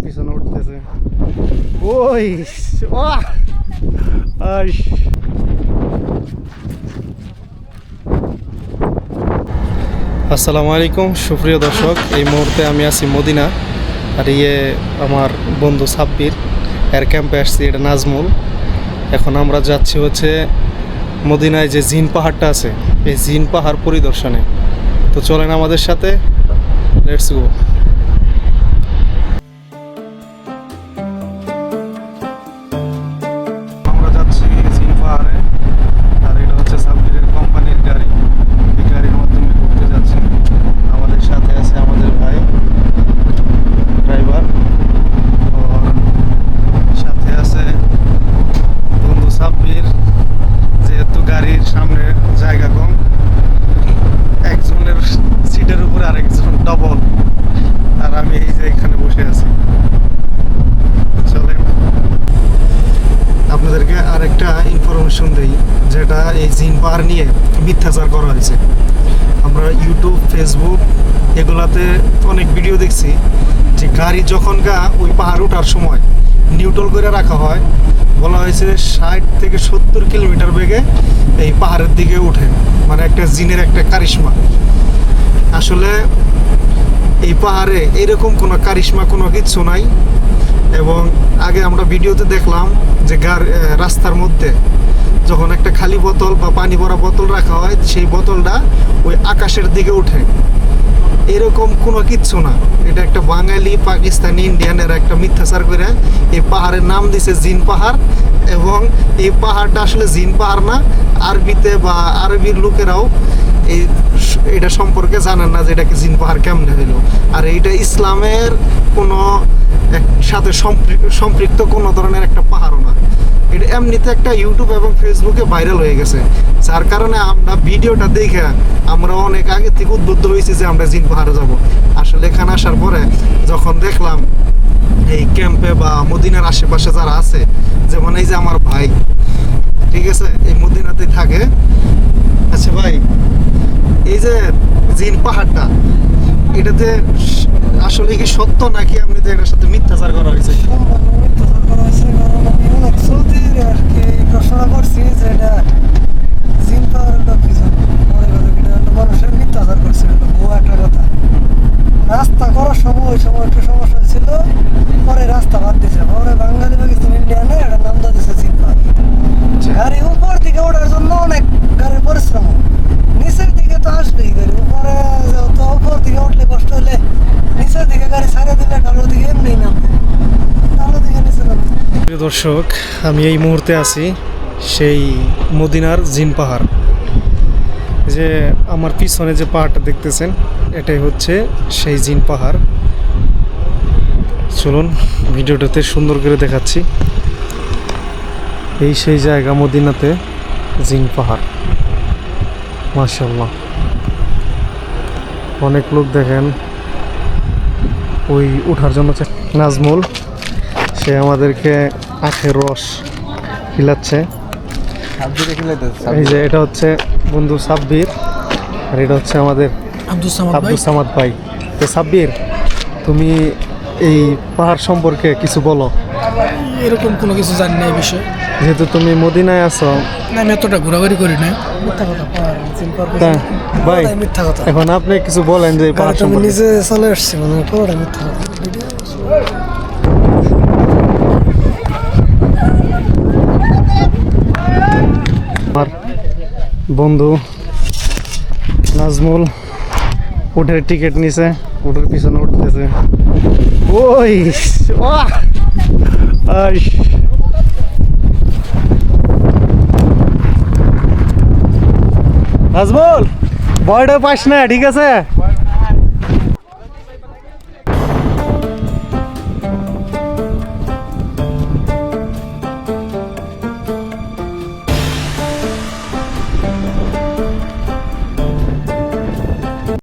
পিছনে উঠতেছে। ওই আসসালামু আলাইকুম সুপ্রিয় দর্শক, এই মুহূর্তে আমি আছি মদিনা। আর আমার বন্ধু সাব্বির এর ক্যাম্পে আসছি, এটা নাজমুল। এখন আমরা যাচ্ছি হচ্ছে মদিনায় যে জিন পাহাড়টা আছে, এই জিন পাহাড় পরিদর্শনে। তো চলেন আমাদের সাথে, লেটস গো। আমরা যাচ্ছি জিন পাহাড়ে, আর এটা হচ্ছে সাব্বিরের কোম্পানির গাড়ি। এই গাড়ির মাধ্যমে ঘুরতে যাচ্ছি। আমাদের সাথে আছে আমাদের ভাই ড্রাইভার, আর সাথে আছে বন্ধু সাব্বির। যেহেতু গাড়ির সামনে জায়গা কম, একজনের সিটের উপরে আরেকজন ডবল, আর আমি এই যে এখানে বসে আছি। চলেন আপনাদেরকে আরেকটা ইনফরমেশন দেই, যেটা এই জিন পাহাড় নিয়ে মিথ্যাচার করা হয়েছে। আমরা ইউটিউব, ফেসবুক এগুলাতে অনেক ভিডিও দেখছি যে গাড়ি যখন ওই পাহাড় ওঠার সময় নিউট্রাল করে রাখা হয়, বলা হয়েছে 60 থেকে 70 কিলোমিটার বেগে এই পাহাড়ের দিকে ওঠে, মানে একটা জিনের একটা কারিশমা। আসলে এই পাহাড়ে এরকম কোনো কারিশমা কোনো কিছু নাই। এবং আগে আমরা ভিডিওতে দেখলাম যে রাস্তার মধ্যে যখন একটা খালি বোতল বা পানি ভরা বোতল রাখা হয়, সেই বোতলটা ওই আকাশের দিকে ওঠে। এরকম কোনো কিচ্ছু না। এটা একটা বাঙালি, পাকিস্তানি, ইন্ডিয়ানের একটা মিথ্যাচার করে এই পাহাড়ের নাম দিছে জিন পাহাড়। এবং এই পাহাড়টা আসলে জিন পাহাড় না। আরবিতে বা আরবির লোকেরাও এটা সম্পর্কে জানেন না যে এটাকে জিন পাহাড় কেমনে হইলো। আর এইটা ইসলামের কোনো সাথে সম্পৃক্ত কোনো ধরনের একটা পাহাড়ও না। এটা এমনিতে একটা ইউটিউব এবং ফেসবুকে ভাইরাল হয়ে গেছে, যার কারণে আমরা ভিডিওটা দেখে আমরা অনেক আগে থেকে উদ্বুদ্ধ হয়েছি যে আমরা জিন পাহাড়ে যাব। আসলে এখানে আসার পরে যখন দেখলাম এই ক্যাম্পে বা মদিনার আশেপাশে যারা আছে, যেমন এই যে আমার ভাই, ঠিক আছে, এই মদিনাতেই থাকে। আচ্ছা ভাই, এই যে জিন পাহাড়টা, এটাতে আসলে কি সত্য নাকি এমনিতে এটার সাথে মিথ্যাচার করা হয়েছে? মিথ্যাচার করা হয়েছে, কারণ আমি অনেক সৌদির আর কি প্রশ্নটা করছি যে এটা জিন পাহাড়টা পিছন মনে করো এটা মানুষের মিথ্যাচার করছিল। ও একটা কথা, রাস্তা করার সময় ওই সময় একটু সমস্যা হয়েছিল, পরে রাস্তা বাদ দিয়েছে। পরে বাঙালি, পাকিস্তান, ইন্ডিয়ানে এটা নাম দেওয়া দিয়েছে জিন পাহাড়। গাড়ি উপর দিকে ওঠার জন্য অনেক গাড়ির পরিশ্রম, নিচের দিকে তো আসবেই গাড়ি। উপরে তো উপর দিকে উঠলে কষ্ট হলে নিচের দিকে গাড়ি ছাড়ে দিলে ডালো দিকে এমনি নামবে, ডালো দিকে নিচে নামবে। প্রিয় দর্শক, আমি এই মুহূর্তে আছি সেই মদিনার জিন পাহাড়। যে আমার পিছনে যে পাহাড়টা দেখতেছেন, এটাই হচ্ছে সেই জিন পাহাড়। চলুন ভিডিওটাতে সুন্দর করে দেখাচ্ছি। এই সেই জায়গা মদিনাতে জিন পাহাড়। মাশাআল্লাহ, অনেক লোক দেখেন ওই ওঠার জন্য। নাজমুল সে আমাদেরকে আখের রস খিলাচ্ছে। এই যে এটা হচ্ছে বন্ধু সাব্বির, আর এটা হচ্ছে আমাদের আব্দুল সামাদ ভাই। তো সাব্বির, তুমি এই পাহাড় সম্পর্কে কিছু বলো। এরকম কোনো কিছু জানি না এই বিষয়ে, যেহেতু তুমি মদিনায় আছো। না, আমি এতটা ঘোরাঘুরি করি না। ভাই এখন আপনি কিছু বলেন যে পাহাড় সম্পর্কে। নিজে চলে আসছি, মানে পুরোটা মিথ্যা কথা। আমার বন্ধু নাজমুল উঠের টিকিট নিছে, উঠের পিছনে উঠতেছে। ওই নাজমুল ভয়টা পাস না, ঠিক আছে?